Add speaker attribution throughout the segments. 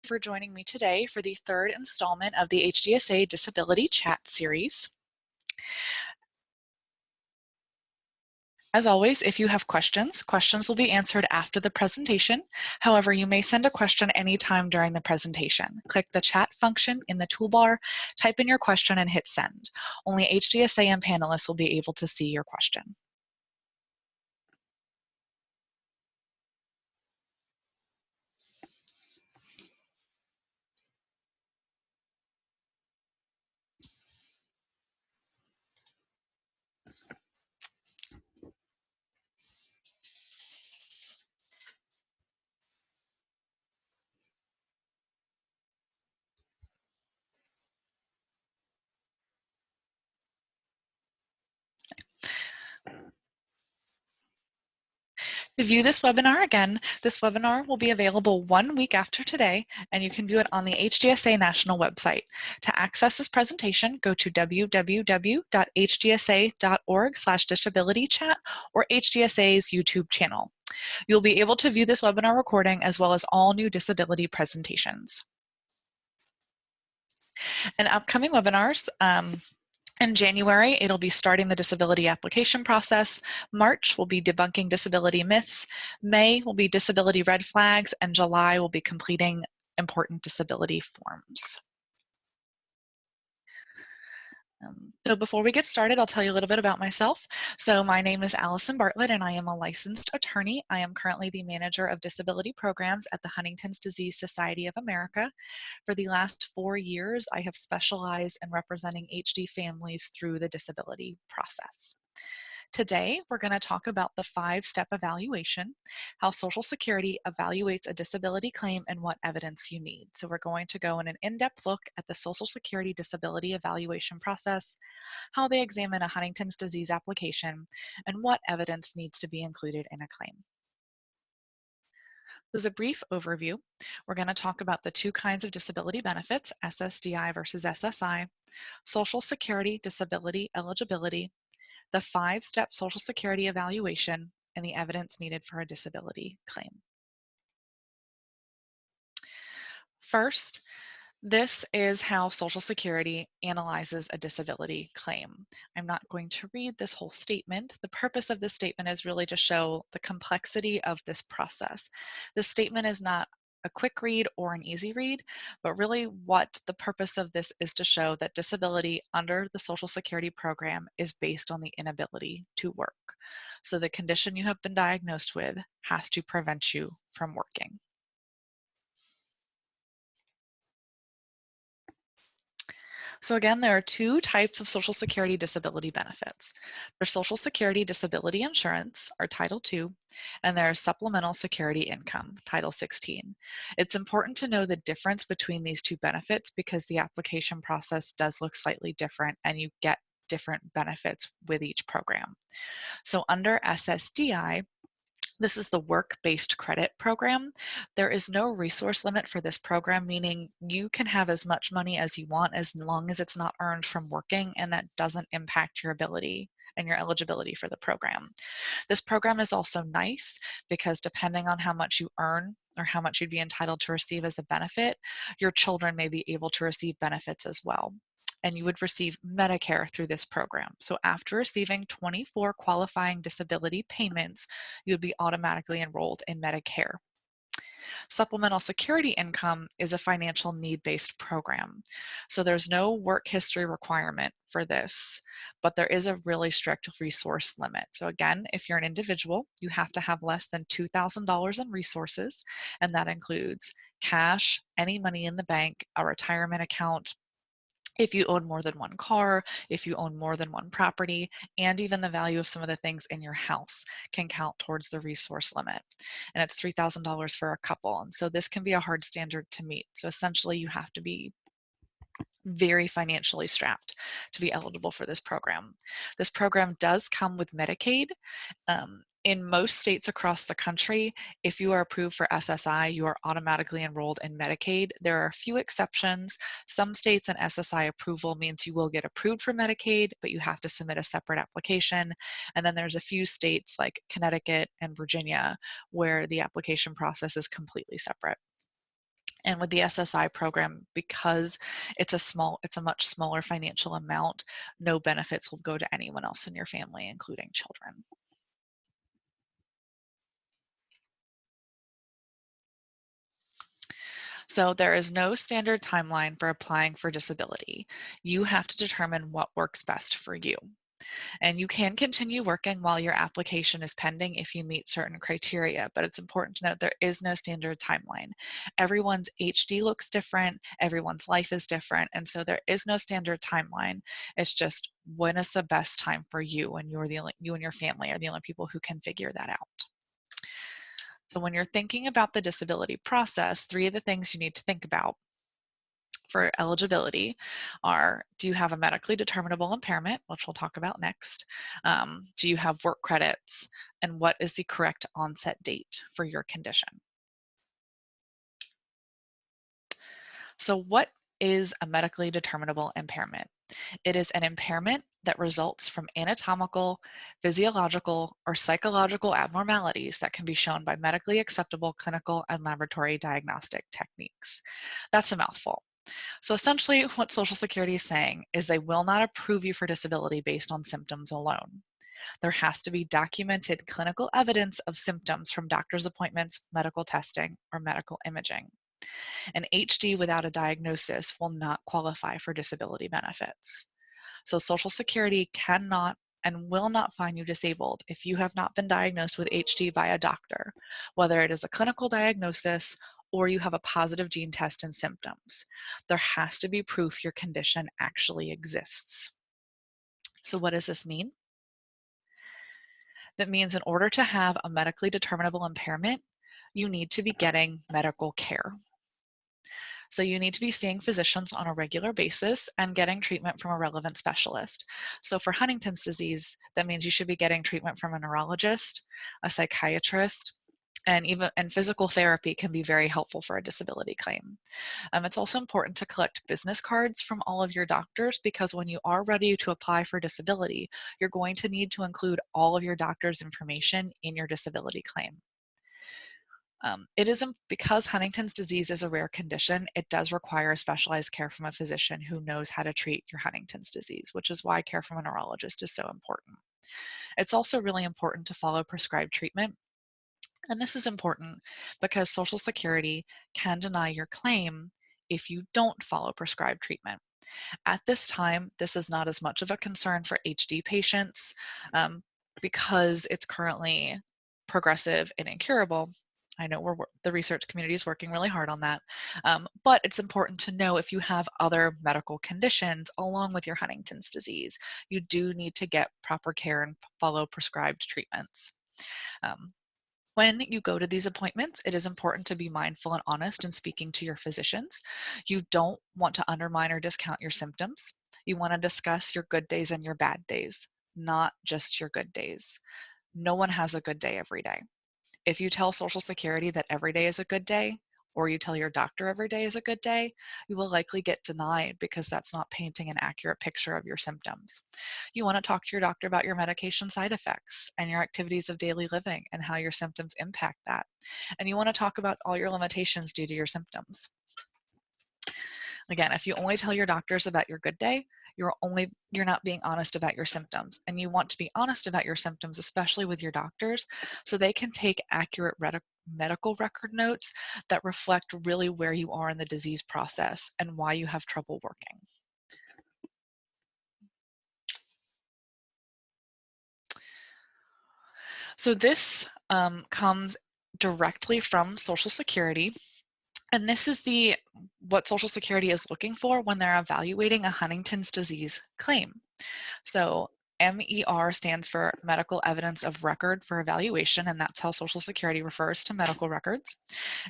Speaker 1: For joining me today for the third installment of the HDSA Disability Chat Series. As always, if you have questions will be answered after the presentation. However, you may send a question anytime during the presentation. Click the chat function in the toolbar, type in your question, and hit send. Only HDSA and panelists will be able to see your question. To view this webinar again, this webinar will be available 1 week after today, and you can view it on the HDSA National website. To access this presentation, go to www.hdsa.org/disabilitychat or HDSA's YouTube channel. You'll be able to view this webinar recording as well as all new disability presentations. And upcoming webinars, in January, it'll be starting the disability application process. March will be debunking disability myths. May will be disability red flags, and July will be completing important disability forms. So before we get started, I'll tell you a little bit about myself. So my name is Allison Bartlett, and I am a licensed attorney. I am currently the manager of disability programs at the Huntington's Disease Society of America. For the last 4 years, I have specialized in representing HD families through the disability process. Today, we're going to talk about the 5-step evaluation, how Social Security evaluates a disability claim, and what evidence you need. So we're going to go in an in-depth look at the Social Security disability evaluation process, how they examine a Huntington's disease application, and what evidence needs to be included in a claim. As a brief overview, we're going to talk about the 2 kinds of disability benefits, SSDI versus SSI, Social Security disability eligibility, the 5-step Social Security evaluation, and the evidence needed for a disability claim. First, this is how Social Security analyzes a disability claim. I'm not going to read this whole statement. The purpose of this statement is really to show the complexity of this process. This statement is not a quick read or an easy read, but really what the purpose of this is to show that disability under the Social Security program is based on the inability to work. So the condition you have been diagnosed with has to prevent you from working. So again, there are 2 types of Social Security disability benefits. There's Social Security Disability Insurance, or Title II, and there's Supplemental Security Income, Title 16. It's important to know the difference between these 2 benefits because the application process does look slightly different and you get different benefits with each program. So under SSDI, this is the work-based credit program. There is no resource limit for this program, meaning you can have as much money as you want as long as it's not earned from working, and that doesn't impact your ability and your eligibility for the program. This program is also nice because depending on how much you earn or how much you'd be entitled to receive as a benefit, your children may be able to receive benefits as well. And you would receive Medicare through this program. So after receiving 24 qualifying disability payments, you would be automatically enrolled in Medicare. Supplemental Security Income is a financial need-based program. So there's no work history requirement for this, but there is a really strict resource limit. So again, if you're an individual, you have to have less than $2,000 in resources, and that includes cash, any money in the bank, a retirement account, if you own more than 1 car, if you own more than 1 property, and even the value of some of the things in your house can count towards the resource limit. And it's $3,000 for a couple. And so this can be a hard standard to meet. So essentially you have to be very financially strapped to be eligible for this program. This program does come with Medicaid. In most states across the country, if you are approved for SSI, you are automatically enrolled in Medicaid. There are a few exceptions. Some states an SSI approval means you will get approved for Medicaid, but you have to submit a separate application. And then there's a few states like Connecticut and Virginia where the application process is completely separate. And with the SSI program, because it's a much smaller financial amount, no benefits will go to anyone else in your family, including children. So there is no standard timeline for applying for disability. You have to determine what works best for you. And you can continue working while your application is pending if you meet certain criteria, but it's important to note there is no standard timeline. Everyone's HD looks different, everyone's life is different, and so there is no standard timeline. It's just when is the best time for you, and you and your family are the only people who can figure that out. So when you're thinking about the disability process, 3 of the things you need to think about for eligibility are: do you have a medically determinable impairment, which we'll talk about next? Do you have work credits? And what is the correct onset date for your condition? So what is a medically determinable impairment? It is an impairment that results from anatomical, physiological, or psychological abnormalities that can be shown by medically acceptable clinical and laboratory diagnostic techniques. That's a mouthful. So essentially, what Social Security is saying is they will not approve you for disability based on symptoms alone. There has to be documented clinical evidence of symptoms from doctor's appointments, medical testing, or medical imaging. An HD without a diagnosis will not qualify for disability benefits. So Social Security cannot and will not find you disabled if you have not been diagnosed with HD by a doctor, whether it is a clinical diagnosis or you have a positive gene test and symptoms. There has to be proof your condition actually exists. So what does this mean? That means in order to have a medically determinable impairment, you need to be getting medical care. So you need to be seeing physicians on a regular basis and getting treatment from a relevant specialist. So for Huntington's disease, that means you should be getting treatment from a neurologist, a psychiatrist, and physical therapy can be very helpful for a disability claim. It's also important to collect business cards from all of your doctors, because when you are ready to apply for disability, you're going to need to include all of your doctor's information in your disability claim. Because Huntington's disease is a rare condition, it does require specialized care from a physician who knows how to treat your Huntington's disease, which is why care from a neurologist is so important. It's also really important to follow prescribed treatment. And this is important because Social Security can deny your claim if you don't follow prescribed treatment. At this time, this is not as much of a concern for HD patients because it's currently progressive and incurable. I know the research community is working really hard on that, but it's important to know if you have other medical conditions along with your Huntington's disease, you do need to get proper care and follow prescribed treatments. When you go to these appointments, it is important to be mindful and honest in speaking to your physicians. You don't want to undermine or discount your symptoms. You want to discuss your good days and your bad days, not just your good days. No one has a good day every day. If you tell Social Security that every day is a good day, or you tell your doctor every day is a good day, you will likely get denied because that's not painting an accurate picture of your symptoms. You want to talk to your doctor about your medication side effects and your activities of daily living and how your symptoms impact that. And you want to talk about all your limitations due to your symptoms. Again, if you only tell your doctors about your good day, you're not being honest about your symptoms. And you want to be honest about your symptoms, especially with your doctors, so they can take accurate medical record notes that reflect really where you are in the disease process and why you have trouble working. So this comes directly from Social Security. And this is what Social Security is looking for when they're evaluating a Huntington's disease claim. So MER stands for medical evidence of record for evaluation, and that's how Social Security refers to medical records.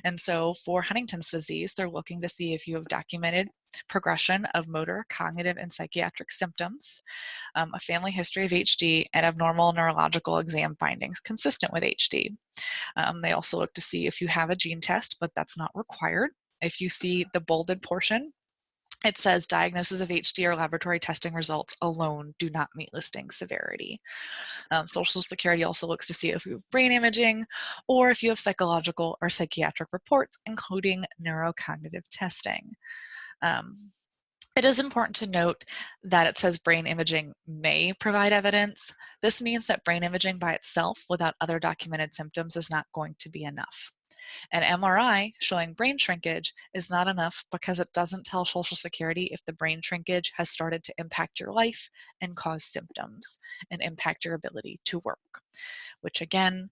Speaker 1: And so for Huntington's disease, they're looking to see if you have documented progression of motor, cognitive, and psychiatric symptoms, a family history of HD, and abnormal neurological exam findings consistent with HD. They also look to see if you have a gene test, but that's not required. If you see the bolded portion, It says diagnosis of HD or laboratory testing results alone do not meet listing severity. Social Security also looks to see if you have brain imaging or if you have psychological or psychiatric reports, including neurocognitive testing. Um, it is important to note that it says brain imaging may provide evidence. This means that brain imaging by itself without other documented symptoms is not going to be enough. An MRI showing brain shrinkage is not enough because it doesn't tell Social Security if the brain shrinkage has started to impact your life and cause symptoms and impact your ability to work, which again,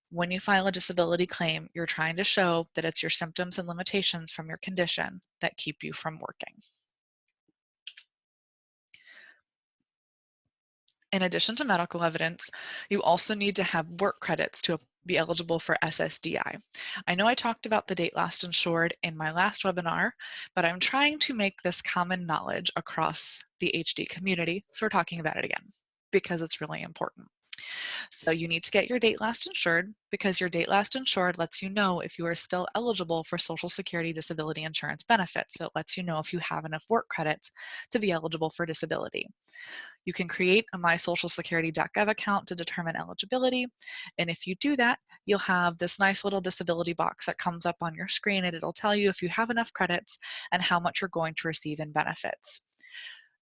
Speaker 1: when you file a disability claim, you're trying to show that it's your symptoms and limitations from your condition that keep you from working. In addition to medical evidence, you also need to have work credits to be eligible for SSDI. I know I talked about the date last insured in my last webinar, but I'm trying to make this common knowledge across the HD community, so we're talking about it again because it's really important. So you need to get your date last insured because your date last insured lets you know if you are still eligible for Social Security disability insurance benefits. So it lets you know if you have enough work credits to be eligible for disability. You can create a mysocialsecurity.gov account to determine eligibility. And if you do that, you'll have this nice little disability box that comes up on your screen, and it'll tell you if you have enough credits and how much you're going to receive in benefits.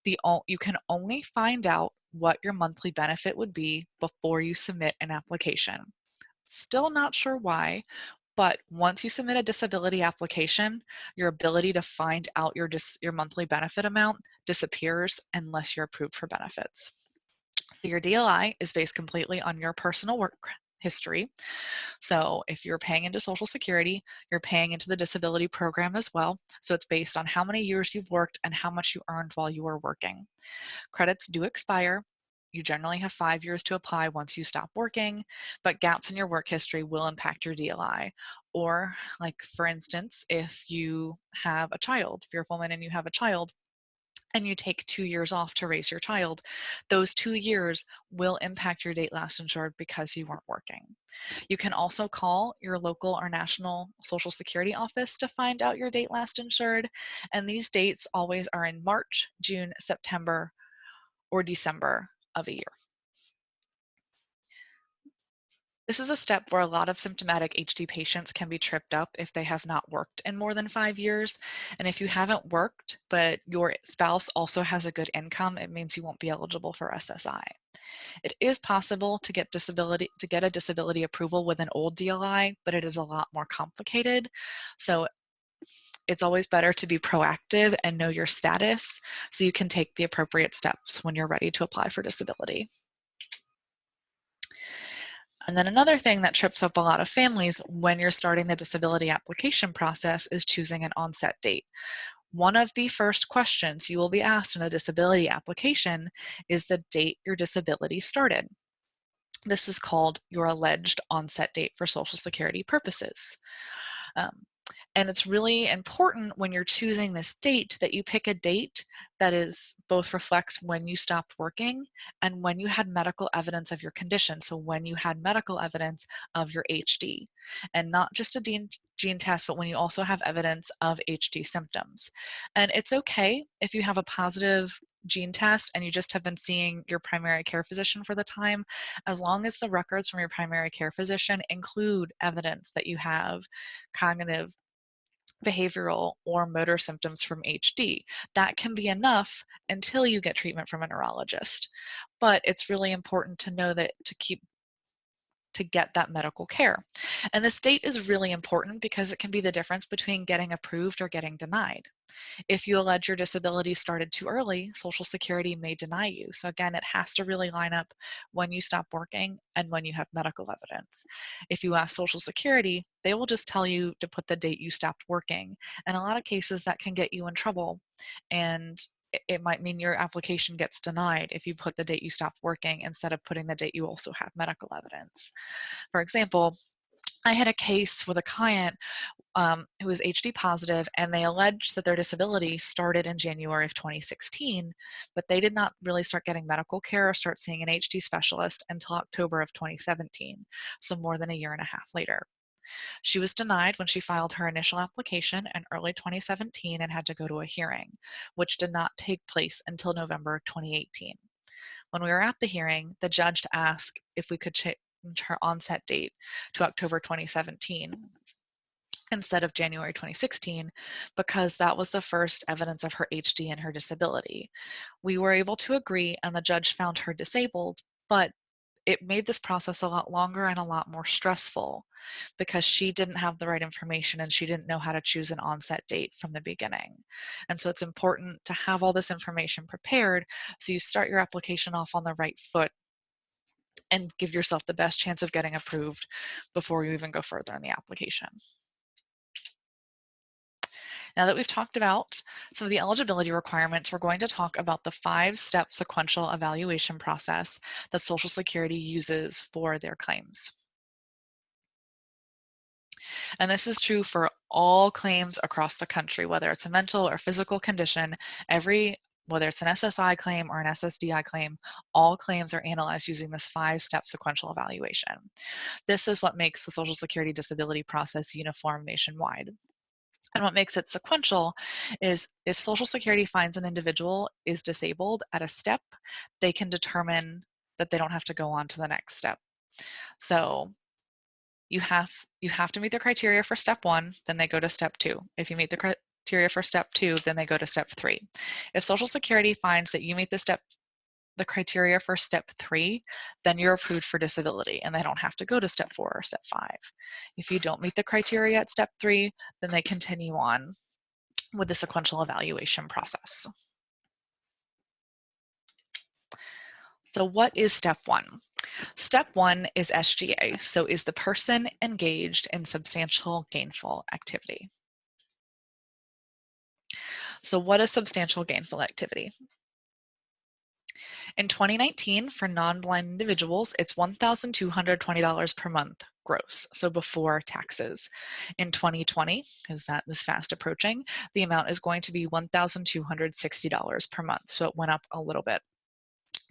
Speaker 1: You can only find out what your monthly benefit would be before you submit an application. Still not sure why, but once you submit a disability application, your ability to find out your monthly benefit amount disappears unless you're approved for benefits. So your DLI is based completely on your personal work history. So if you're paying into Social Security, you're paying into the disability program as well. So it's based on how many years you've worked and how much you earned while you were working. Credits do expire. You generally have 5 years to apply once you stop working, but gaps in your work history will impact your DLI. Or, like for instance, if you have a child, if you're a woman and you have a child, and you take 2 years off to raise your child, those 2 years will impact your date last insured because you weren't working. You can also call your local or national Social Security office to find out your date last insured, and these dates always are in March, June, September, or December of a year. This is a step where a lot of symptomatic HD patients can be tripped up if they have not worked in more than 5 years. And if you haven't worked, but your spouse also has a good income, it means you won't be eligible for SSI. It is possible to get a disability approval with an old DLI, but it is a lot more complicated. So it's always better to be proactive and know your status so you can take the appropriate steps when you're ready to apply for disability. And then another thing that trips up a lot of families when you're starting the disability application process is choosing an onset date. One of the first questions you will be asked in a disability application is the date your disability started. This is called your alleged onset date for Social Security purposes. Um, and it's really important when you're choosing this date that you pick a date that is both reflects when you stopped working and when you had medical evidence of your condition. So when you had medical evidence of your HD, and not just a gene test, but when you also have evidence of HD symptoms. And it's okay if you have a positive gene test and you just have been seeing your primary care physician for the time, as long as the records from your primary care physician include evidence that you have cognitive, behavioral, or motor symptoms from HD. That can be enough until you get treatment from a neurologist. But it's really important to know that to get that medical care. And this date is really important because it can be the difference between getting approved or getting denied. If you allege your disability started too early, Social Security may deny you. So again, it has to really line up when you stop working and when you have medical evidence. If you ask Social Security, they will just tell you to put the date you stopped working. And a lot of cases that can get you in trouble. And it might mean your application gets denied if you put the date you stopped working instead of putting the date you also have medical evidence. For example, I had a case with a client who was HD positive, and they alleged that their disability started in January of 2016, but they did not really start getting medical care or start seeing an HD specialist until October of 2017, so more than a year and a half later. She was denied when she filed her initial application in early 2017 and had to go to a hearing, which did not take place until November 2018. When we were at the hearing, the judge asked if we could change her onset date to October 2017 instead of January 2016 because that was the first evidence of her HD and her disability. We were able to agree, and the judge found her disabled, but it made this process a lot longer and a lot more stressful because she didn't have the right information and she didn't know how to choose an onset date from the beginning. And so it's important to have all this information prepared so you start your application off on the right foot and give yourself the best chance of getting approved before you even go further in the application. Now that we've talked about some of the eligibility requirements, we're going to talk about the 5-step sequential evaluation process that Social Security uses for their claims. And this is true for all claims across the country, whether it's a mental or physical condition, whether it's an SSI claim or an SSDI claim, all claims are analyzed using this 5-step sequential evaluation. This is what makes the Social Security disability process uniform nationwide. And what makes it sequential is if Social Security finds an individual is disabled at a step, they can determine that they don't have to go on to the next step. So you have to meet the criteria for step 1, then they go to step 2. If you meet the criteria for step 2, then they go to step 3. If Social Security finds that you meet the criteria for step 3, then you're approved for disability and they don't have to go to step 4 or step 5. If you don't meet the criteria at step 3, then they continue on with the sequential evaluation process. So what is step 1? Step 1 is SGA, so is the person engaged in substantial gainful activity. So what is substantial gainful activity? In 2019, for non-blind individuals, it's $1,220 per month gross, so before taxes. In 2020, because that was fast approaching, the amount is going to be $1,260 per month, so it went up a little bit.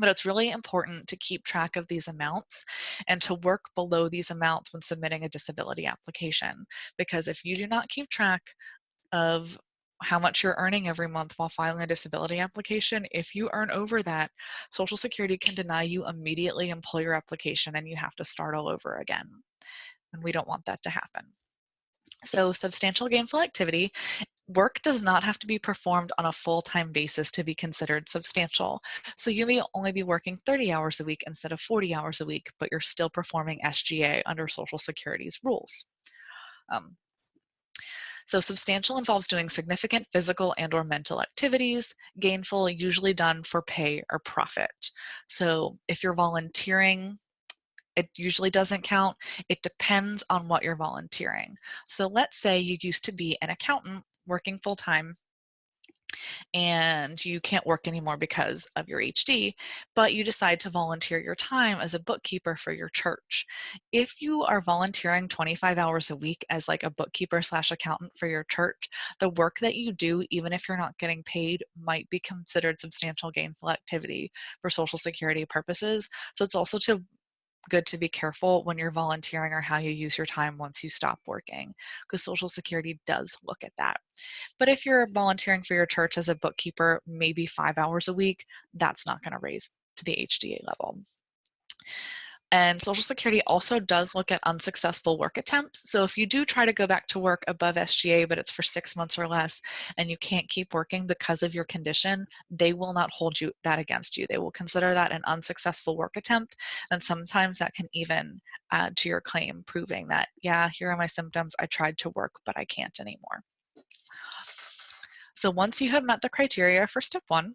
Speaker 1: But it's really important to keep track of these amounts and to work below these amounts when submitting a disability application, because if you do not keep track of how much you're earning every month while filing a disability application, if you earn over that, Social Security can deny you immediately employer application and you have to start all over again. And we don't want that to happen. So substantial gainful activity, work does not have to be performed on a full-time basis to be considered substantial. So you may only be working 30 hours a week instead of 40 hours a week, but you're still performing SGA under Social Security's rules. So substantial involves doing significant physical and or mental activities, gainful usually done for pay or profit. So if you're volunteering, it usually doesn't count. It depends on what you're volunteering. So let's say you used to be an accountant working full-time and you can't work anymore because of your HD, but you decide to volunteer your time as a bookkeeper for your church. If you are volunteering 25 hours a week as like a bookkeeper/accountant for your church, the work that you do, even if you're not getting paid, might be considered substantial gainful activity for Social Security purposes. So it's also good to be careful when you're volunteering or how you use your time once you stop working, because Social Security does look at that. But if you're volunteering for your church as a bookkeeper, maybe 5 hours a week, that's not going to raise to the HDA level. And Social Security also does look at unsuccessful work attempts. So if you do try to go back to work above SGA, but it's for 6 months or less, and you can't keep working because of your condition, they will not hold that against you. They will consider that an unsuccessful work attempt. And sometimes that can even add to your claim, proving that, yeah, here are my symptoms. I tried to work, but I can't anymore. So once you have met the criteria for step 1,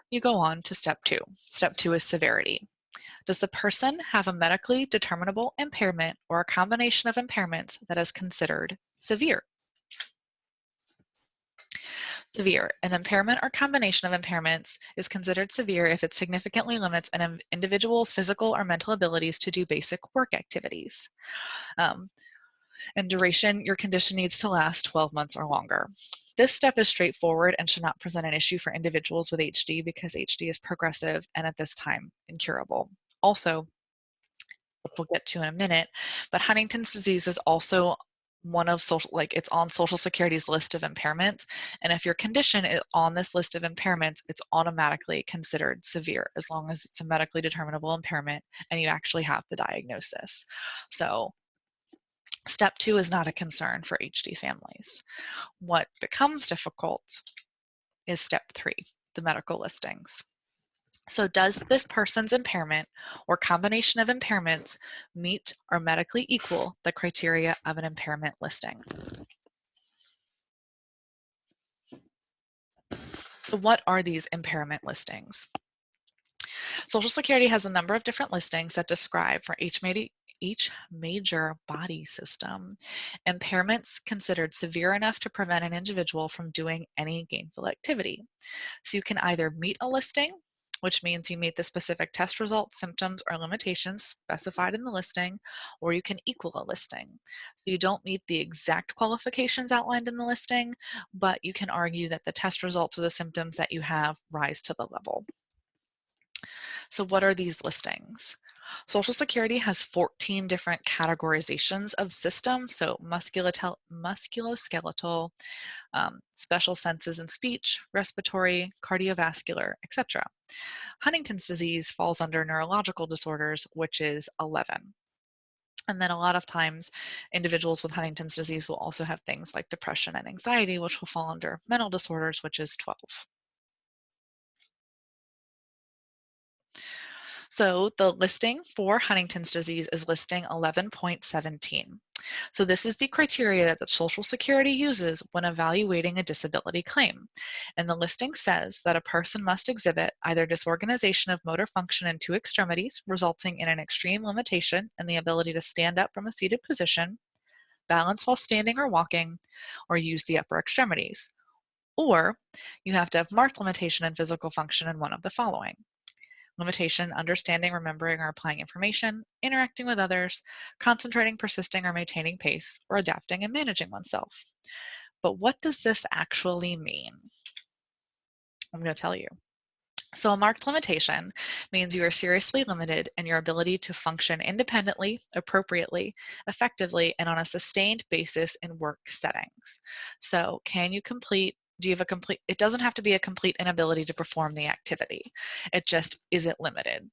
Speaker 1: you go on to step 2. Step 2 is severity. Does the person have a medically determinable impairment or a combination of impairments that is considered severe? Severe. An impairment or combination of impairments is considered severe if it significantly limits an individual's physical or mental abilities to do basic work activities. In duration, your condition needs to last 12 months or longer. This step is straightforward and should not present an issue for individuals with HD because HD is progressive and at this time incurable. Also, which we'll get to in a minute. But Huntington's disease is also one of it's on Social Security's list of impairments. And if your condition is on this list of impairments, it's automatically considered severe as long as it's a medically determinable impairment and you actually have the diagnosis. So step 2 is not a concern for HD families. What becomes difficult is step 3, the medical listings. So does this person's impairment or combination of impairments meet or medically equal the criteria of an impairment listing? So what are these impairment listings? Social Security has a number of different listings that describe for each major body system impairments considered severe enough to prevent an individual from doing any gainful activity. So you can either meet a listing, which means you meet the specific test results, symptoms, or limitations specified in the listing, or you can equal a listing. So you don't meet the exact qualifications outlined in the listing, but you can argue that the test results or the symptoms that you have rise to the level. So what are these listings? Social Security has 14 different categorizations of systems, so musculoskeletal, special senses and speech, respiratory, cardiovascular, etc. Huntington's disease falls under neurological disorders, which is 11. And then a lot of times, individuals with Huntington's disease will also have things like depression and anxiety, which will fall under mental disorders, which is 12. So the listing for Huntington's disease is listing 11.17. So this is the criteria that the Social Security uses when evaluating a disability claim. And the listing says that a person must exhibit either disorganization of motor function in 2 extremities, resulting in an extreme limitation in the ability to stand up from a seated position, balance while standing or walking, or use the upper extremities. Or you have to have marked limitation in physical function in one of the following: limitation, understanding, remembering, or applying information, interacting with others, concentrating, persisting, or maintaining pace, or adapting and managing oneself. But what does this actually mean? I'm going to tell you. So a marked limitation means you are seriously limited in your ability to function independently, appropriately, effectively, and on a sustained basis in work settings. So do you have a complete, it doesn't have to be a complete inability to perform the activity. It just isn't limited.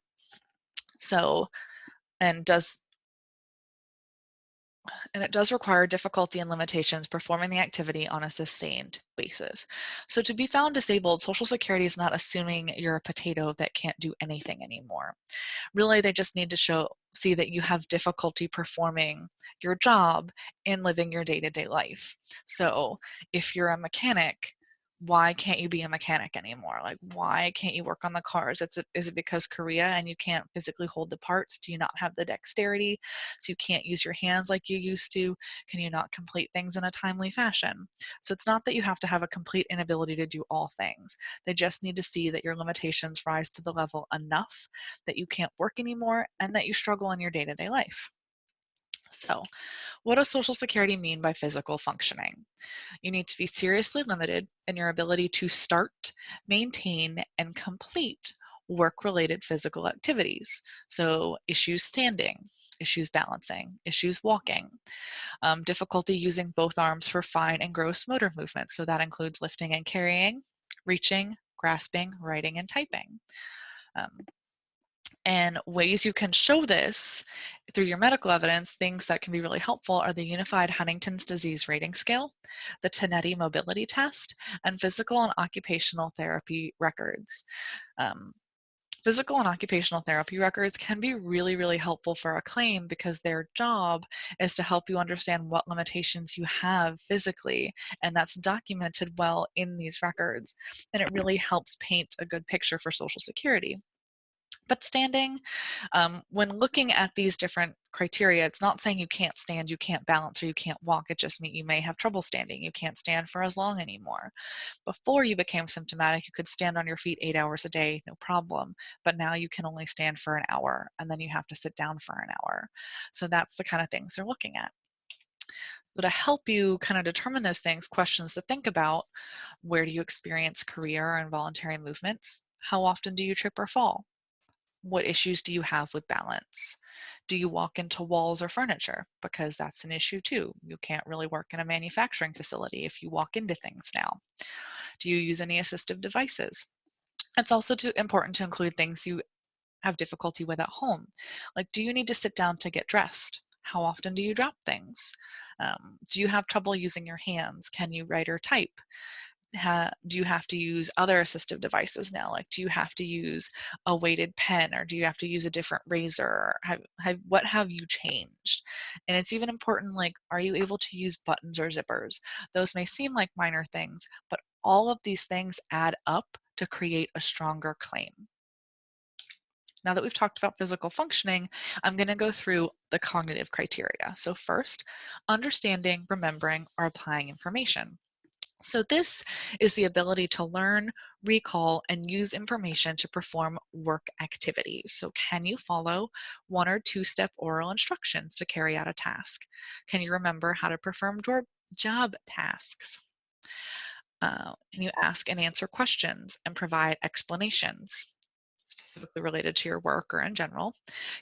Speaker 1: So, and it does require difficulty and limitations performing the activity on a sustained basis. So to be found disabled, Social Security is not assuming you're a potato that can't do anything anymore. Really, they just need to see that you have difficulty performing your job and living your day-to-day life. So if you're a mechanic, why can't you be a mechanic anymore? Like, why can't you work on the cars? Is it because Korea and you can't physically hold the parts? Do you not have the dexterity? So you can't use your hands like you used to? Can you not complete things in a timely fashion? So it's not that you have to have a complete inability to do all things. They just need to see that your limitations rise to the level enough that you can't work anymore and that you struggle in your day-to-day life. So what does Social Security mean by physical functioning? You need to be seriously limited in your ability to start, maintain, and complete work-related physical activities. So issues standing, issues balancing, issues walking, difficulty using both arms for fine and gross motor movements. So that includes lifting and carrying, reaching, grasping, writing, and typing. And ways you can show this through your medical evidence, things that can be really helpful are the Unified Huntington's Disease Rating Scale, the Tenetti Mobility Test, and physical and occupational therapy records. Physical and occupational therapy records can be really, really helpful for a claim because their job is to help you understand what limitations you have physically, and that's documented well in these records. And it really helps paint a good picture for Social Security. But standing, when looking at these different criteria, it's not saying you can't stand, you can't balance, or you can't walk. It just means you may have trouble standing. You can't stand for as long anymore. Before you became symptomatic, you could stand on your feet 8 hours a day, no problem. But now you can only stand for an hour, and then you have to sit down for an hour. So that's the kind of things they're looking at. So to help you kind of determine those things, questions to think about: where do you experience career or involuntary movements? How often do you trip or fall? What issues do you have with balance? Do you walk into walls or furniture? Because that's an issue too. You can't really work in a manufacturing facility if you walk into things now. Do you use any assistive devices? It's also important to include things you have difficulty with at home. Like, do you need to sit down to get dressed? How often do you drop things? Do you have trouble using your hands? Can you write or type? Do you have to use other assistive devices now? Like, do you have to use a weighted pen, or do you have to use a different razor? What have you changed? And it's even important, like, are you able to use buttons or zippers? Those may seem like minor things, but all of these things add up to create a stronger claim. Now that we've talked about physical functioning, I'm going to go through the cognitive criteria. So first, understanding, remembering, or applying information. So this is the ability to learn, recall, and use information to perform work activities. So can you follow 1 or 2-step oral instructions to carry out a task? Can you remember how to perform job tasks? Can you ask and answer questions and provide explanations specifically related to your work or in general?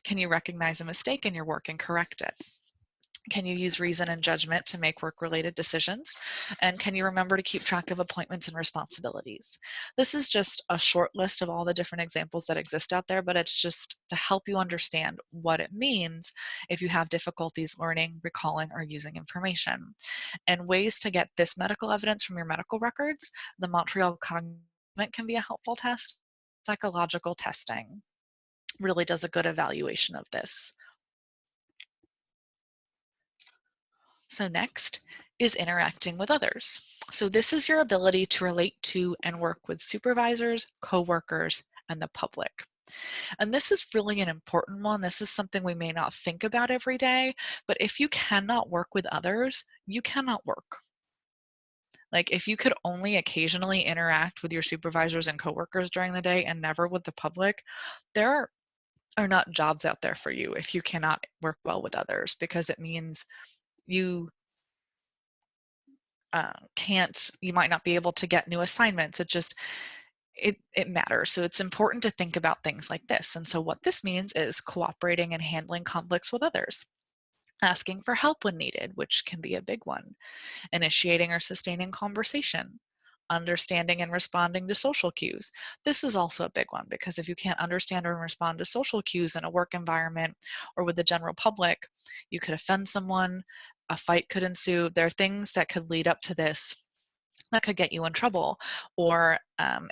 Speaker 1: Can you recognize a mistake in your work and correct it? Can you use reason and judgment to make work-related decisions? And can you remember to keep track of appointments and responsibilities? This is just a short list of all the different examples that exist out there, but it's just to help you understand what it means if you have difficulties learning, recalling, or using information. And ways to get this medical evidence from your medical records, the Montreal Cognitive can be a helpful test. Psychological testing really does a good evaluation of this. So next is interacting with others. So this is your ability to relate to and work with supervisors, coworkers, and the public. And this is really an important one. This is something we may not think about every day, but if you cannot work with others, you cannot work. Like, if you could only occasionally interact with your supervisors and coworkers during the day and never with the public, there are not jobs out there for you if you cannot work well with others, because it means you you might not be able to get new assignments. It matters. So it's important to think about things like this. And so what this means is cooperating and handling conflicts with others, asking for help when needed, which can be a big one, initiating or sustaining conversation, understanding and responding to social cues. This is also a big one, because if you can't understand or respond to social cues in a work environment or with the general public, you could offend someone, a fight could ensue. There are things that could lead up to this that could get you in trouble. Or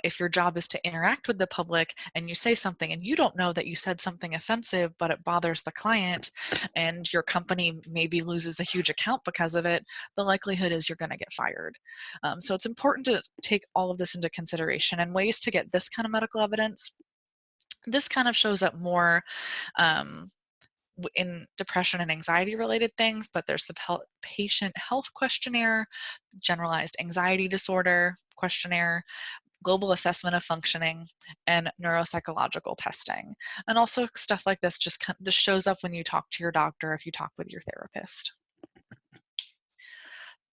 Speaker 1: if your job is to interact with the public and you say something and you don't know that you said something offensive, but it bothers the client and your company maybe loses a huge account because of it, the likelihood is you're going to get fired. So it's important to take all of this into consideration, and ways to get this kind of medical evidence. This kind of shows up more um, in depression and anxiety related things, but there's the patient health questionnaire, generalized anxiety disorder questionnaire, global assessment of functioning, and neuropsychological testing. And also stuff like this this shows up when you talk to your doctor, if you talk with your therapist.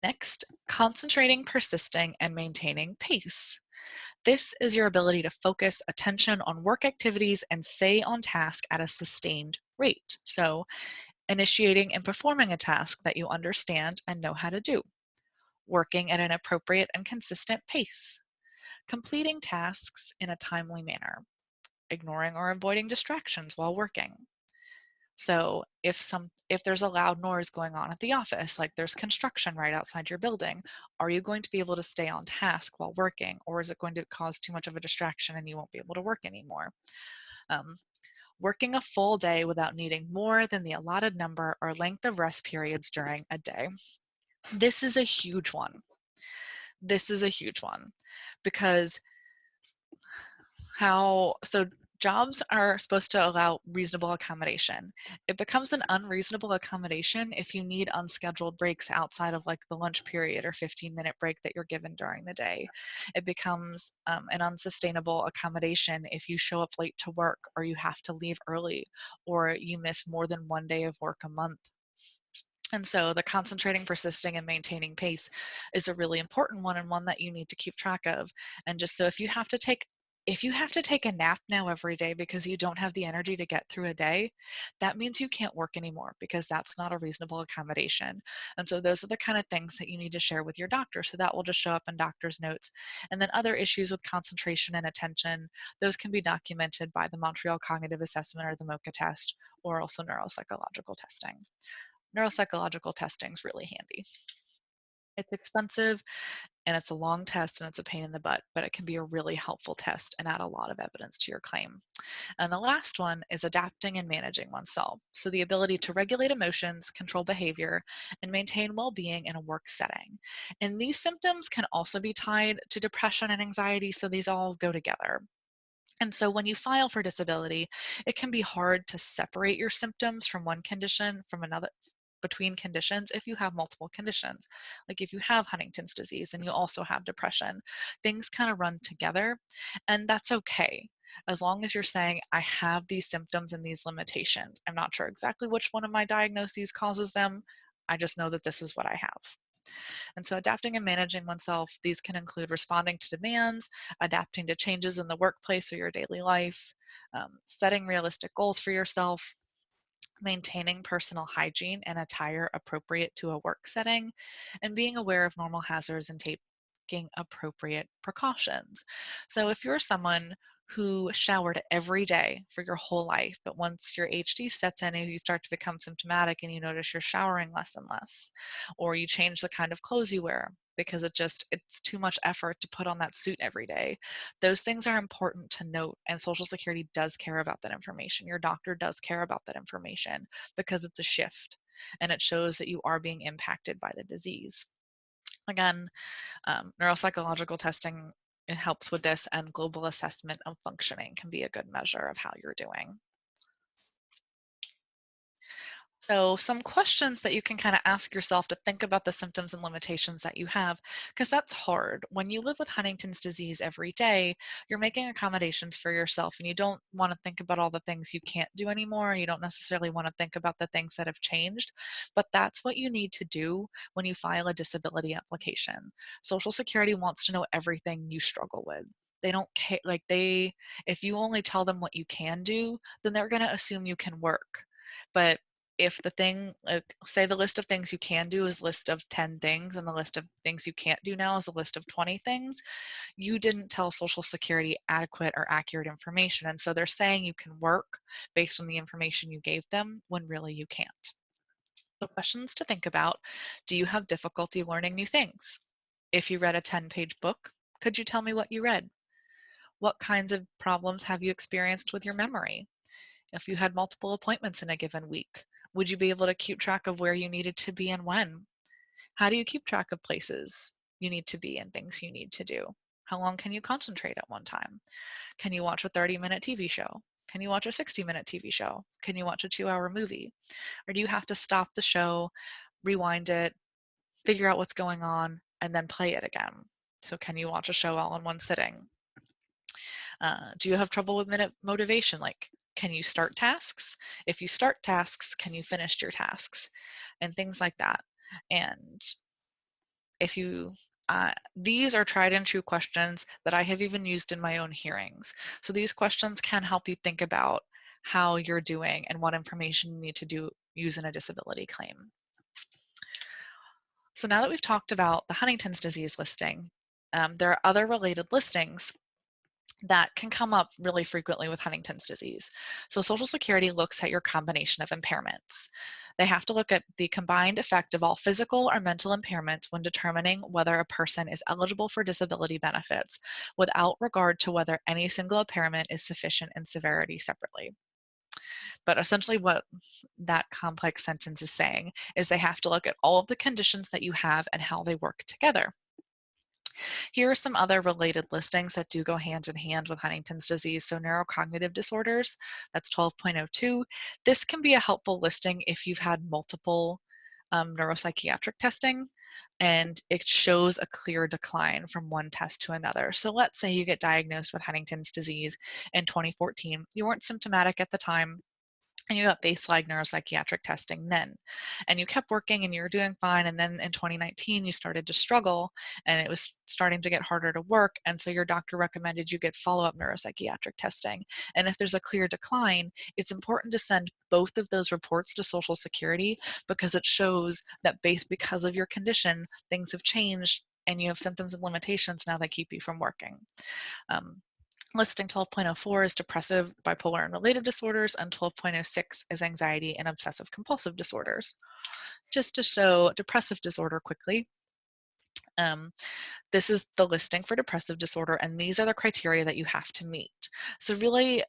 Speaker 1: Next, concentrating, persisting, and maintaining pace. This is your ability to focus attention on work activities and stay on task at a sustained rate. So, initiating and performing a task that you understand and know how to do, working at an appropriate and consistent pace, completing tasks in a timely manner, ignoring or avoiding distractions while working. So if there's a loud noise going on at the office, like there's construction right outside your building, are you going to be able to stay on task while working, or is it going to cause too much of a distraction and you won't be able to work anymore? Um, Working a full day without needing more than the allotted number or length of rest periods during a day. This is a huge one. This is a huge one, because jobs are supposed to allow reasonable accommodation. It becomes an unreasonable accommodation if you need unscheduled breaks outside of like the lunch period or 15-minute break that you're given during the day. It becomes an unsustainable accommodation if you show up late to work, or you have to leave early, or you miss more than one day of work a month. And so the concentrating, persisting, and maintaining pace is a really important one, and one that you need to keep track of. And just so if you have to take If you have to take a nap now every day because you don't have the energy to get through a day, that means you can't work anymore because that's not a reasonable accommodation. And so those are the kind of things that you need to share with your doctor. So that will just show up in doctor's notes. And then other issues with concentration and attention, those can be documented by the Montreal Cognitive Assessment or the MoCA test, or also neuropsychological testing. Neuropsychological testing is really handy. It's expensive and it's a long test and it's a pain in the butt, but it can be a really helpful test and add a lot of evidence to your claim. And the last one is adapting and managing oneself. So the ability to regulate emotions, control behavior, and maintain well-being in a work setting. And these symptoms can also be tied to depression and anxiety, so these all go together. And so when you file for disability, it can be hard to separate your symptoms from one condition from another between conditions if you have multiple conditions. Like if you have Huntington's disease and you also have depression, things kind of run together, and that's okay. As long as you're saying, I have these symptoms and these limitations. I'm not sure exactly which one of my diagnoses causes them. I just know that this is what I have. And so adapting and managing oneself, these can include responding to demands, adapting to changes in the workplace or your daily life, setting realistic goals for yourself, maintaining personal hygiene and attire appropriate to a work setting, and being aware of normal hazards and taking appropriate precautions. So if you're someone who showered every day for your whole life, but once your HD sets in and you start to become symptomatic and you notice you're showering less and less, or you change the kind of clothes you wear because it's too much effort to put on that suit every day, those things are important to note, and Social Security does care about that information. Your doctor does care about that information because it's a shift and it shows that you are being impacted by the disease. Again, neuropsychological testing, it helps with this, and global assessment of functioning can be a good measure of how you're doing. So some questions that you can kind of ask yourself to think about the symptoms and limitations that you have, because that's hard. When you live with Huntington's disease every day, you're making accommodations for yourself and you don't want to think about all the things you can't do anymore. You don't necessarily want to think about the things that have changed, but that's what you need to do when you file a disability application. Social Security wants to know everything you struggle with. They don't care, if you only tell them what you can do, then they're going to assume you can work. But if the thing, like, say the list of things you can do is a list of 10 things and the list of things you can't do now is a list of 20 things, you didn't tell Social Security adequate or accurate information. And so they're saying you can work based on the information you gave them when really you can't. So questions to think about: do you have difficulty learning new things? If you read a 10-page book, could you tell me what you read? What kinds of problems have you experienced with your memory? If you had multiple appointments in a given week, would you be able to keep track of where you needed to be and when? How do you keep track of places you need to be and things you need to do? How long can you concentrate at one time? Can you watch a 30-minute TV show? Can you watch a 60-minute TV show? Can you watch a 2-hour movie? Or do you have to stop the show, rewind it, figure out what's going on, and then play it again? So can you watch a show all in one sitting? Do you have trouble with minute motivation? Like, can you start tasks? If you start tasks, can you finish your tasks? And things like that. And if you, these are tried and true questions that I have even used in my own hearings. So these questions can help you think about how you're doing and what information you need to use in a disability claim. So now that we've talked about the Huntington's disease listing, there are other related listings that can come up really frequently with Huntington's disease. So Social Security looks at your combination of impairments. They have to look at the combined effect of all physical or mental impairments when determining whether a person is eligible for disability benefits, without regard to whether any single impairment is sufficient in severity separately. But essentially what that complex sentence is saying is they have to look at all of the conditions that you have and how they work together. Here are some other related listings that do go hand in hand with Huntington's disease. So neurocognitive disorders, that's 12.02. This can be a helpful listing if you've had multiple neuropsychiatric testing and it shows a clear decline from one test to another. So let's say you get diagnosed with Huntington's disease in 2014. You weren't symptomatic at the time, and you got baseline neuropsychiatric testing then. And you kept working and you were doing fine. And then in 2019, you started to struggle and it was starting to get harder to work. And so your doctor recommended you get follow up neuropsychiatric testing. And if there's a clear decline, it's important to send both of those reports to Social Security because it shows that because of your condition, things have changed and you have symptoms and limitations now that keep you from working. Listing 12.04 is depressive, bipolar, and related disorders, and 12.06 is anxiety and obsessive compulsive disorders. Just to show depressive disorder quickly, this is the listing for depressive disorder, and these are the criteria that you have to meet. So really,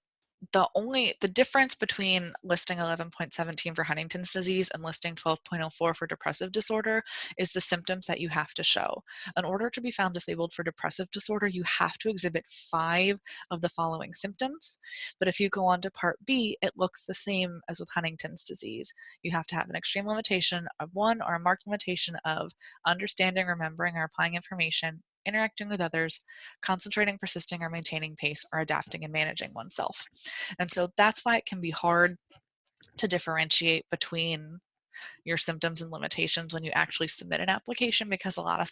Speaker 1: the difference between listing 11.17 for Huntington's disease and listing 12.04 for depressive disorder is the symptoms that you have to show. In order to be found disabled for depressive disorder, you have to exhibit 5 of the following symptoms. But if you go on to Part B, it looks the same as with Huntington's disease. You have to have an extreme limitation of 1 or a marked limitation of understanding, remembering, or applying information, interacting with others, concentrating, persisting, or maintaining pace, or adapting and managing oneself. And so that's why it can be hard to differentiate between your symptoms and limitations when you actually submit an application, because a lot of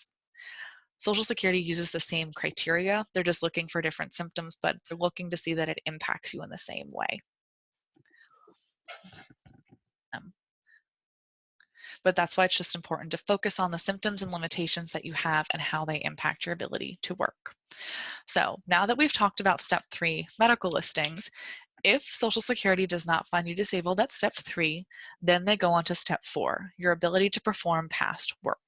Speaker 1: Social Security uses the same criteria. They're just looking for different symptoms, but they're looking to see that it impacts you in the same way. But that's why it's just important to focus on the symptoms and limitations that you have and how they impact your ability to work. So now that we've talked about step 3, medical listings, if Social Security does not find you disabled at step 3, then they go on to step 4, your ability to perform past work.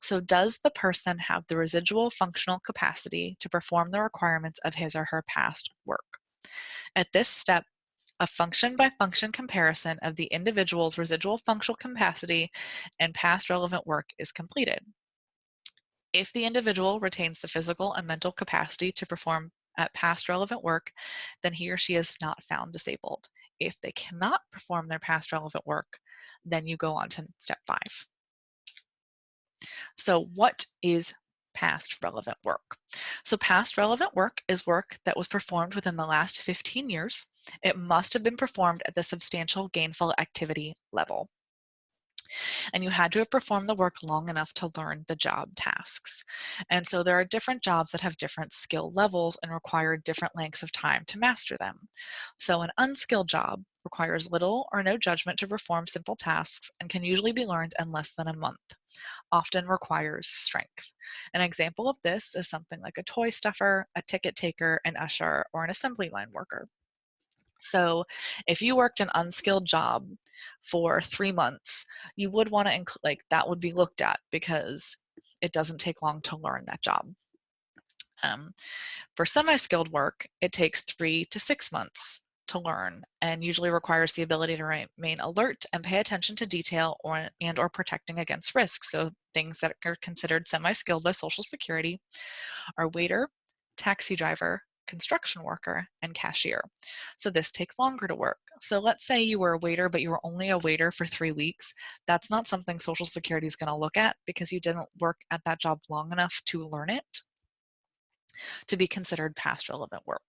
Speaker 1: So does the person have the residual functional capacity to perform the requirements of his or her past work? At this step, a function-by-function comparison of the individual's residual functional capacity and past relevant work is completed. If the individual retains the physical and mental capacity to perform at past relevant work, then he or she is not found disabled. If they cannot perform their past relevant work, then you go on to step 5. So what is past relevant work? So past relevant work is work that was performed within the last 15 years. It must have been performed at the substantial gainful activity level. And you had to have performed the work long enough to learn the job tasks. And so there are different jobs that have different skill levels and require different lengths of time to master them. So an unskilled job requires little or no judgment to perform simple tasks and can usually be learned in less than a month. Often requires strength. An example of this is something like a toy stuffer, a ticket taker, an usher, or an assembly line worker. So if you worked an unskilled job for 3 months, you would want to that would be looked at because it doesn't take long to learn that job. For semi-skilled work, it takes 3 to 6 months to learn and usually requires the ability to remain alert and pay attention to detail or protecting against risks. So things that are considered semi-skilled by Social Security are waiter, taxi driver, construction worker, and cashier. So this takes longer to work. So let's say you were a waiter, but you were only a waiter for 3 weeks. That's not something Social Security is going to look at because you didn't work at that job long enough to learn it to be considered past relevant work.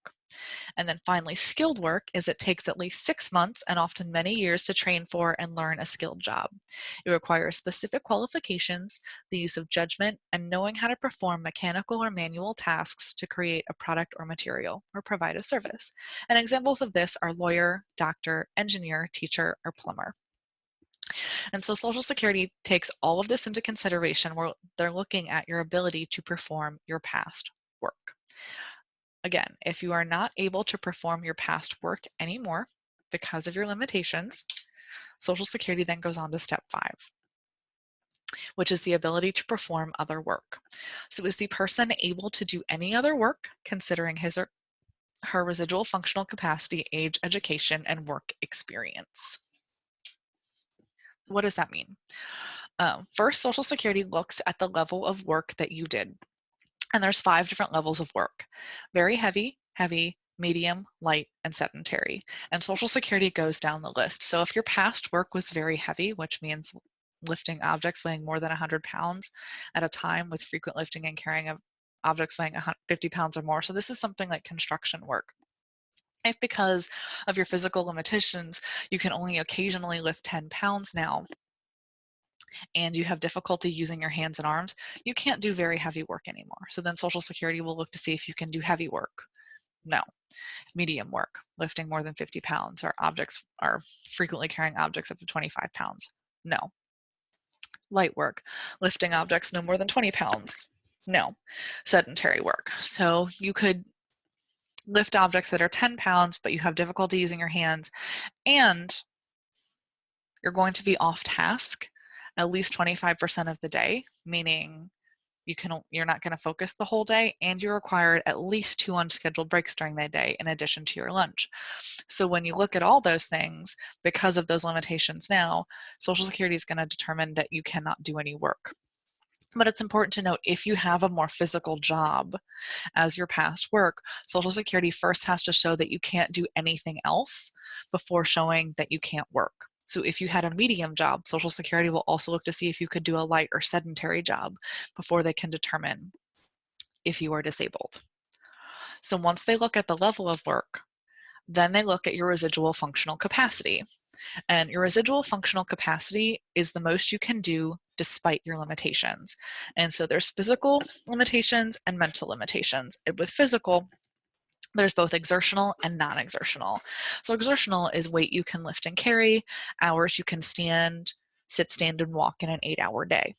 Speaker 1: And then finally, skilled work is it takes at least 6 months and often many years to train for and learn a skilled job. It requires specific qualifications, the use of judgment, and knowing how to perform mechanical or manual tasks to create a product or material or provide a service. And examples of this are lawyer, doctor, engineer, teacher, or plumber. And so Social Security takes all of this into consideration where they're looking at your ability to perform your past work. Again, if you are not able to perform your past work anymore because of your limitations, Social Security then goes on to step 5, which is the ability to perform other work. So is the person able to do any other work considering his or her residual functional capacity, age, education, and work experience? What does that mean? First, Social Security looks at the level of work that you did. And there's 5 different levels of work: very heavy, heavy, medium, light, and sedentary. And Social Security goes down the list. So if your past work was very heavy, which means lifting objects weighing more than 100 pounds at a time with frequent lifting and carrying of objects weighing 50 pounds or more. So this is something like construction work. If because of your physical limitations, you can only occasionally lift 10 pounds now, and you have difficulty using your hands and arms, you can't do very heavy work anymore. So then Social Security will look to see if you can do heavy work. No. Medium work, lifting more than 50 pounds, or objects are frequently carrying objects up to 25 pounds. No. Light work, lifting objects no more than 20 pounds. No. Sedentary work. So you could lift objects that are 10 pounds, but you have difficulty using your hands, and you're going to be off task at least 25% of the day, meaning you're not going to focus the whole day, and you're required at least 2 unscheduled breaks during the day in addition to your lunch. So when you look at all those things, because of those limitations now, Social Security is going to determine that you cannot do any work. But it's important to note, if you have a more physical job as your past work, Social Security first has to show that you can't do anything else before showing that you can't work. So if you had a medium job, Social Security will also look to see if you could do a light or sedentary job before they can determine if you are disabled. So once they look at the level of work, then they look at your residual functional capacity. And your residual functional capacity is the most you can do despite your limitations. And so there's physical limitations and mental limitations. And with physical, there's both exertional and non-exertional. So exertional is weight you can lift and carry, hours you can sit, stand, and walk in an 8-hour day.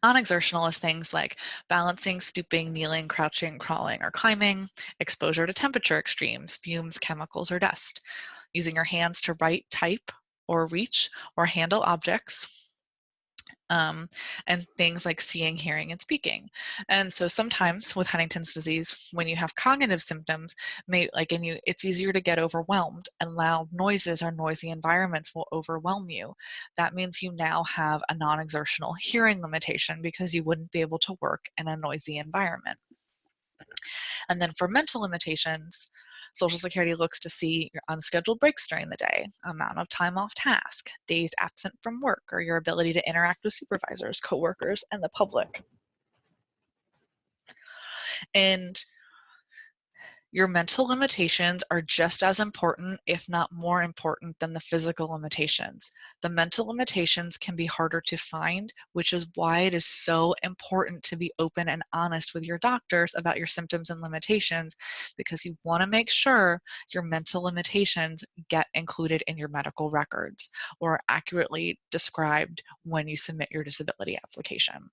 Speaker 1: Non-exertional is things like balancing, stooping, kneeling, crouching, crawling, or climbing, exposure to temperature extremes, fumes, chemicals, or dust, using your hands to write, type, or reach, or handle objects, and things like seeing, hearing, and speaking. And so sometimes with Huntington's disease, when you have cognitive symptoms, it's easier to get overwhelmed, and loud noises or noisy environments will overwhelm you. That means you now have a non-exertional hearing limitation because you wouldn't be able to work in a noisy environment. And then for mental limitations, Social Security looks to see your unscheduled breaks during the day, amount of time off task, days absent from work, or your ability to interact with supervisors, coworkers, and the public. And your mental limitations are just as important, if not more important, than the physical limitations. The mental limitations can be harder to find, which is why it is so important to be open and honest with your doctors about your symptoms and limitations, because you want to make sure your mental limitations get included in your medical records or are accurately described when you submit your disability application.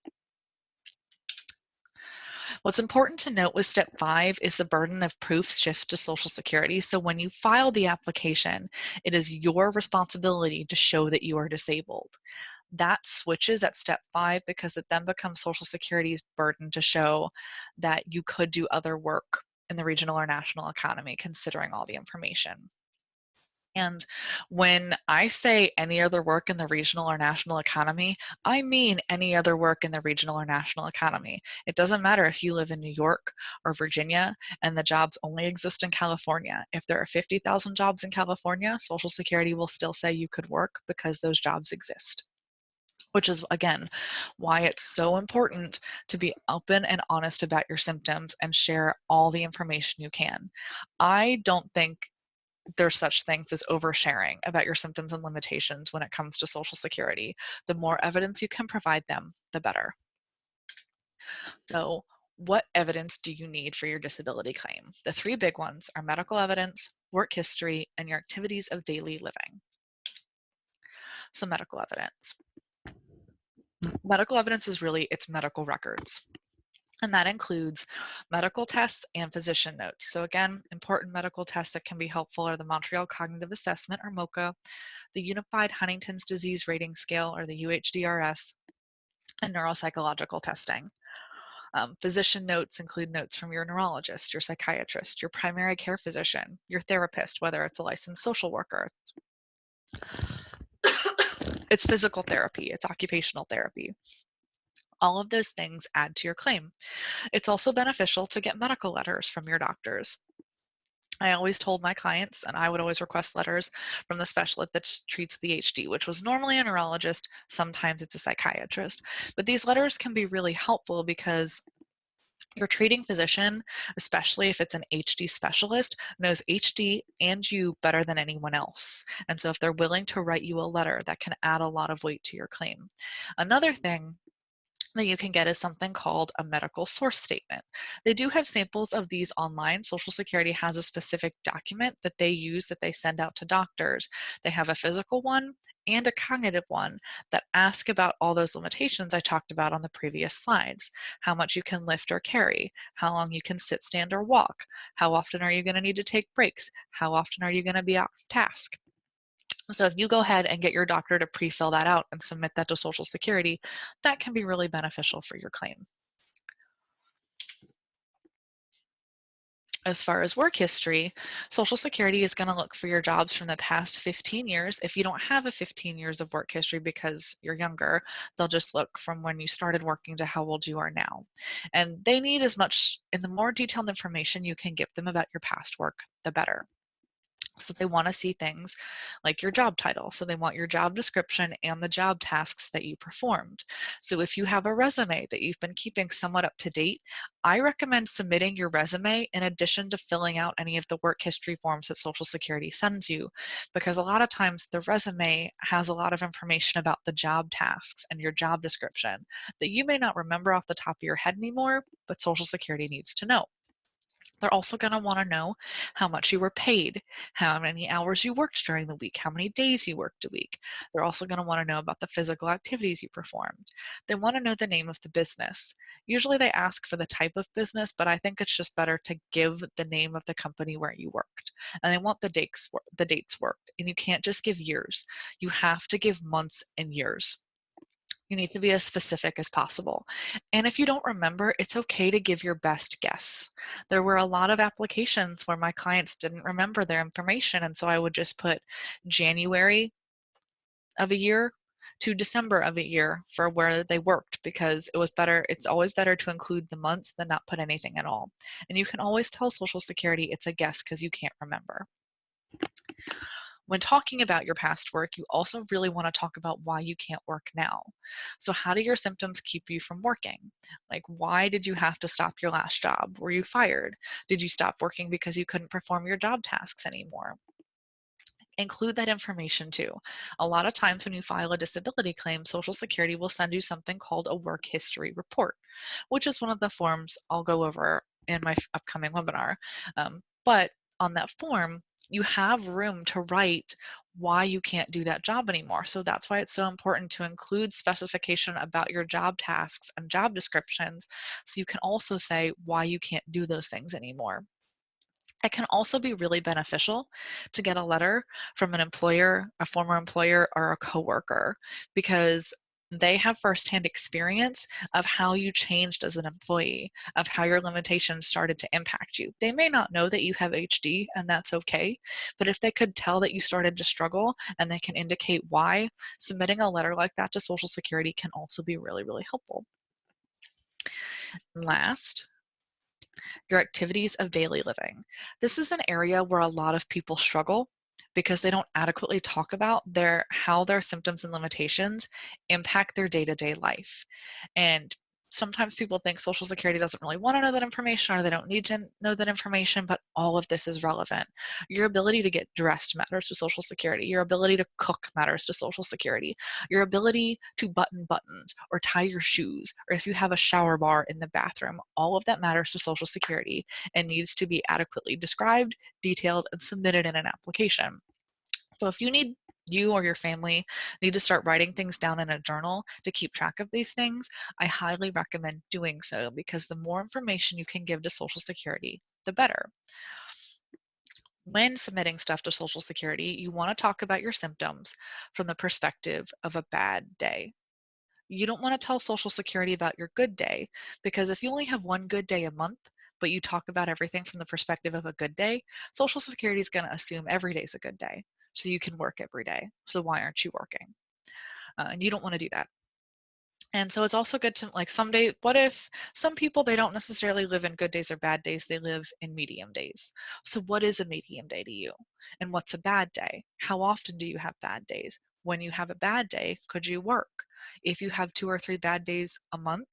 Speaker 1: What's important to note with step 5 is the burden of proof shift to Social Security. So when you file the application, it is your responsibility to show that you are disabled. That switches at step 5 because it then becomes Social Security's burden to show that you could do other work in the regional or national economy, considering all the information. And when I say any other work in the regional or national economy, I mean any other work in the regional or national economy. It doesn't matter if you live in New York or Virginia and the jobs only exist in California. If there are 50,000 jobs in California, Social Security will still say you could work because those jobs exist. Which is, again, why it's so important to be open and honest about your symptoms and share all the information you can. I don't think there's such things as oversharing about your symptoms and limitations when it comes to Social Security. The more evidence you can provide them, the better. So, what evidence do you need for your disability claim? The 3 big ones are medical evidence, work history, and your activities of daily living. So, medical evidence. Medical evidence is really its medical records. And that includes medical tests and physician notes. So again, important medical tests that can be helpful are the Montreal Cognitive Assessment, or MoCA, the Unified Huntington's Disease Rating Scale, or the UHDRS, and neuropsychological testing. Physician notes include notes from your neurologist, your psychiatrist, your primary care physician, your therapist, whether it's a licensed social worker. It's physical therapy, it's occupational therapy. All of those things add to your claim. It's also beneficial to get medical letters from your doctors. I always told my clients, and I would always request letters from the specialist that treats the HD, which was normally a neurologist, sometimes it's a psychiatrist. But these letters can be really helpful because Your treating physician, especially if it's an HD specialist, knows HD and you better than anyone else. And so if they're willing to write you a letter, that can add a lot of weight to your claim. Another thing that you can get is something called a medical source statement. They do have samples of these online. Social Security has a specific document that they use that they send out to doctors. They have a physical one and a cognitive one that ask about all those limitations I talked about on the previous slides. How much you can lift or carry, how long you can sit, stand, or walk, how often are you going to need to take breaks, how often are you going to be off task. So if you go ahead and get your doctor to pre-fill that out and submit that to Social Security, that can be really beneficial for your claim. As far as work history, Social Security is going to look for your jobs from the past 15 years. If you don't have a 15 years of work history because you're younger, they'll just look from when you started working to how old you are now. And they need as much, and the more detailed information you can give them about your past work, the better. So they want to see things like your job title. So they want your job description and the job tasks that you performed. So if you have a resume that you've been keeping somewhat up to date, I recommend submitting your resume in addition to filling out any of the work history forms that Social Security sends you, because a lot of times the resume has a lot of information about the job tasks and your job description that you may not remember off the top of your head anymore, but Social Security needs to know. They're also going to want to know how much you were paid, how many hours you worked during the week, how many days you worked a week. They're also going to want to know about the physical activities you performed. They want to know the name of the business. Usually they ask for the type of business, but I think it's just better to give the name of the company where you worked. And they want the dates worked. And you can't just give years. You have to give months and years. You need to be as specific as possible. And if you don't remember, it's okay to give your best guess. There were a lot of applications where my clients didn't remember their information, and so I would just put January of a year to December of a year for where they worked, because it was better. It's always better to include the months than not put anything at all. And you can always tell Social Security it's a guess because you can't remember. When talking about your past work, you also really want to talk about why you can't work now. So, how do your symptoms keep you from working? Like, why did you have to stop your last job? Were you fired? Did you stop working because you couldn't perform your job tasks anymore? Include that information too. A lot of times when you file a disability claim, Social Security will send you something called a work history report, which is one of the forms I'll go over in my upcoming webinar. But on that form, you have room to write why you can't do that job anymore. So that's why it's so important to include specification about your job tasks and job descriptions, so you can also say why you can't do those things anymore. It can also be really beneficial to get a letter from an employer, a former employer, or a coworker, because they have firsthand experience of how you changed as an employee, of how your limitations started to impact you. They may not know that you have HD, and that's okay, but if they could tell that you started to struggle and they can indicate why, submitting a letter like that to Social Security can also be really, really helpful. Last, your activities of daily living. This is an area where a lot of people struggle because they don't adequately talk about how their symptoms and limitations impact their day-to-day life. And sometimes people think Social Security doesn't really want to know that information, or they don't need to know that information, but all of this is relevant. Your ability to get dressed matters to Social Security. Your ability to cook matters to Social Security. Your ability to button buttons or tie your shoes, or if you have a shower bar in the bathroom, all of that matters to Social Security and needs to be adequately described, detailed, and submitted in an application. So if you or your family need to start writing things down in a journal to keep track of these things, I highly recommend doing so, because the more information you can give to Social Security, the better. When submitting stuff to Social Security, you want to talk about your symptoms from the perspective of a bad day. You don't want to tell Social Security about your good day, because if you only have one good day a month, but you talk about everything from the perspective of a good day, Social Security is going to assume every day is a good day. So you can work every day. So why aren't you working? And you don't want to do that. And so it's also good to, like, someday, what if some people, they don't necessarily live in good days or bad days, they live in medium days. So what is a medium day to you? And what's a bad day? How often do you have bad days? When you have a bad day, could you work? If you have 2 or 3 bad days a month,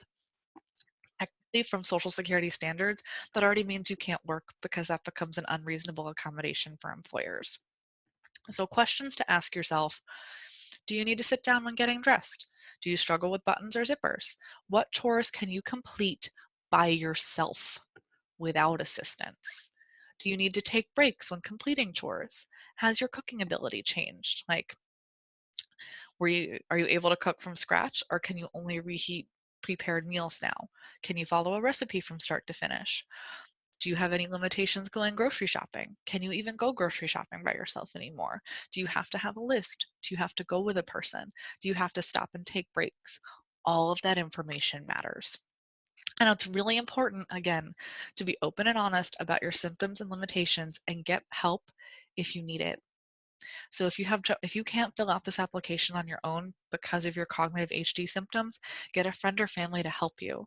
Speaker 1: from Social Security standards, that already means you can't work because that becomes an unreasonable accommodation for employers. So questions to ask yourself: do you need to sit down when getting dressed? Do you struggle with buttons or zippers? What chores can you complete by yourself without assistance? Do you need to take breaks when completing chores? Has your cooking ability changed? Like, are you able to cook from scratch, or can you only reheat prepared meals now? Can you follow a recipe from start to finish? Do you have any limitations going grocery shopping? Can you even go grocery shopping by yourself anymore? Do you have to have a list? Do you have to go with a person? Do you have to stop and take breaks? All of that information matters. And it's really important, again, to be open and honest about your symptoms and limitations and get help if you need it. So if you can't fill out this application on your own because of your cognitive HD symptoms, get a friend or family to help you.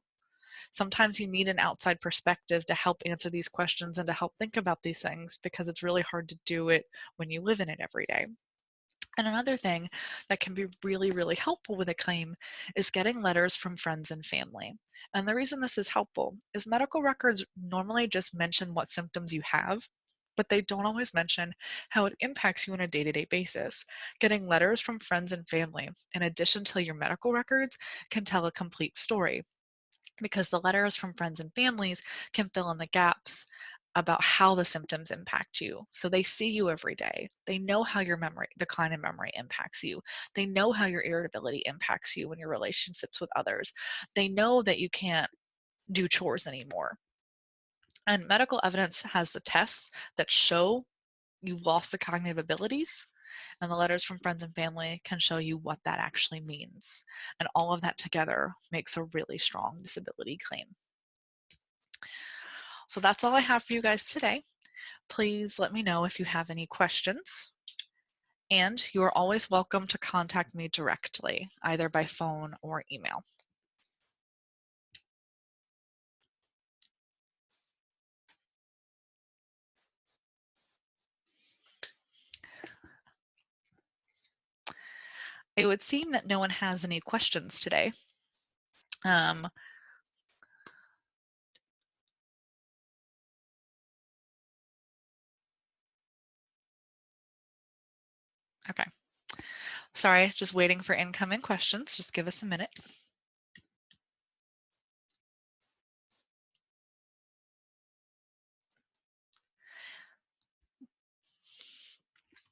Speaker 1: Sometimes you need an outside perspective to help answer these questions and to help think about these things, because it's really hard to do it when you live in it every day. And another thing that can be really, really helpful with a claim is getting letters from friends and family. And the reason this is helpful is medical records normally just mention what symptoms you have, but they don't always mention how it impacts you on a day-to-day basis. Getting letters from friends and family, in addition to your medical records, can tell a complete story, because the letters from friends and families can fill in the gaps about how the symptoms impact you. So they see you every day. They know how your decline in memory impacts you. They know how your irritability impacts you in your relationships with others. They know that you can't do chores anymore. And medical evidence has the tests that show you've lost the cognitive abilities, and the letters from friends and family can show you what that actually means. And all of that together makes a really strong disability claim. So that's all I have for you guys today. Please let me know if you have any questions. And you are always welcome to contact me directly, either by phone or email. It would seem that no one has any questions today. Okay. Sorry, just waiting for incoming questions. Just give us a minute.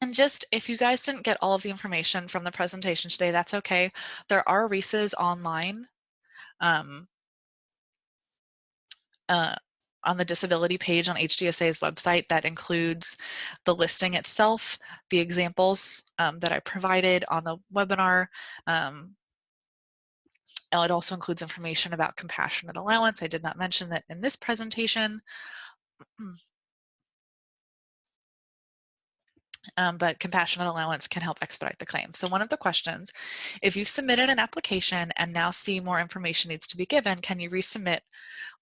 Speaker 1: And just, if you guys didn't get all of the information from the presentation today, that's okay. There are resources online um, on the disability page on HDSA's website that includes the listing itself, the examples that I provided on the webinar. It also includes information about compassionate allowance. I did not mention that in this presentation. But compassionate allowance can help expedite the claim. So one of the questions, if you've submitted an application and now see more information needs to be given, can you resubmit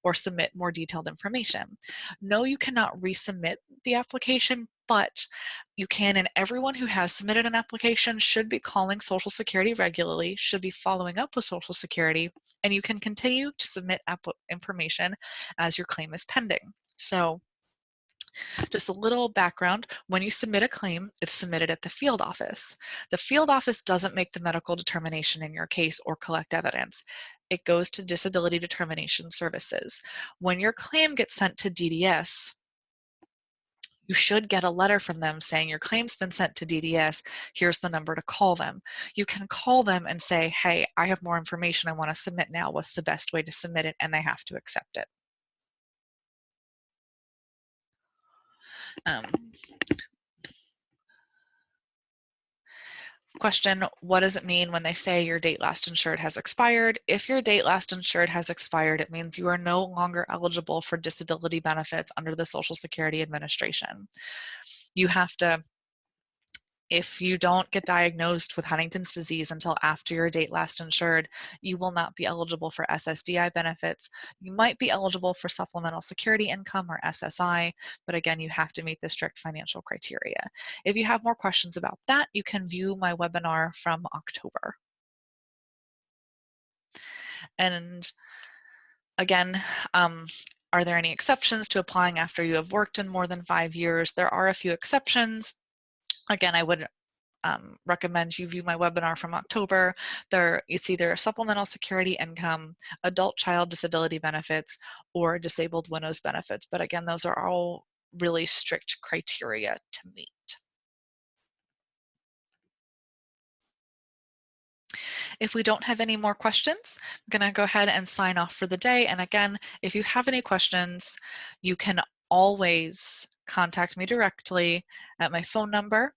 Speaker 1: or submit more detailed information? No, you cannot resubmit the application, but you can, and everyone who has submitted an application should be calling Social Security regularly, should be following up with Social Security, and you can continue to submit information as your claim is pending. So just a little background: when you submit a claim, it's submitted at the field office. The field office doesn't make the medical determination in your case or collect evidence. It goes to Disability Determination Services. When your claim gets sent to DDS, you should get a letter from them saying your claim's been sent to DDS, here's the number to call them. You can call them and say, hey, I have more information I want to submit now, what's the best way to submit it? And they have to accept it. Question, what does it mean when they say your date last insured has expired? If your date last insured has expired, it means you are no longer eligible for disability benefits under the Social Security Administration. You have to, if you don't get diagnosed with Huntington's disease until after your date last insured, you will not be eligible for SSDI benefits. You might be eligible for Supplemental Security Income or SSI, but again, you have to meet the strict financial criteria. If you have more questions about that, you can view my webinar from October. And Again, are there any exceptions to applying after you have worked in more than 5 years? There are a few exceptions. Again, I would recommend you view my webinar from October. It's either supplemental security income, adult child disability benefits, or disabled widows benefits. But again, those are all really strict criteria to meet. If we don't have any more questions, I'm going to go ahead and sign off for the day. And again, if you have any questions, you can always contact me directly at my phone number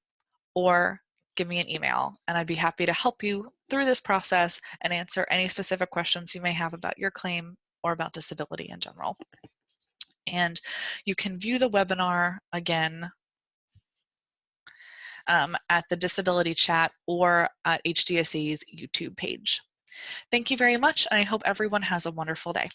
Speaker 1: or give me an email, and I'd be happy to help you through this process and answer any specific questions you may have about your claim or about disability in general. And you can view the webinar again at the disability chat or at HDSA's YouTube page. Thank you very much, and I hope everyone has a wonderful day.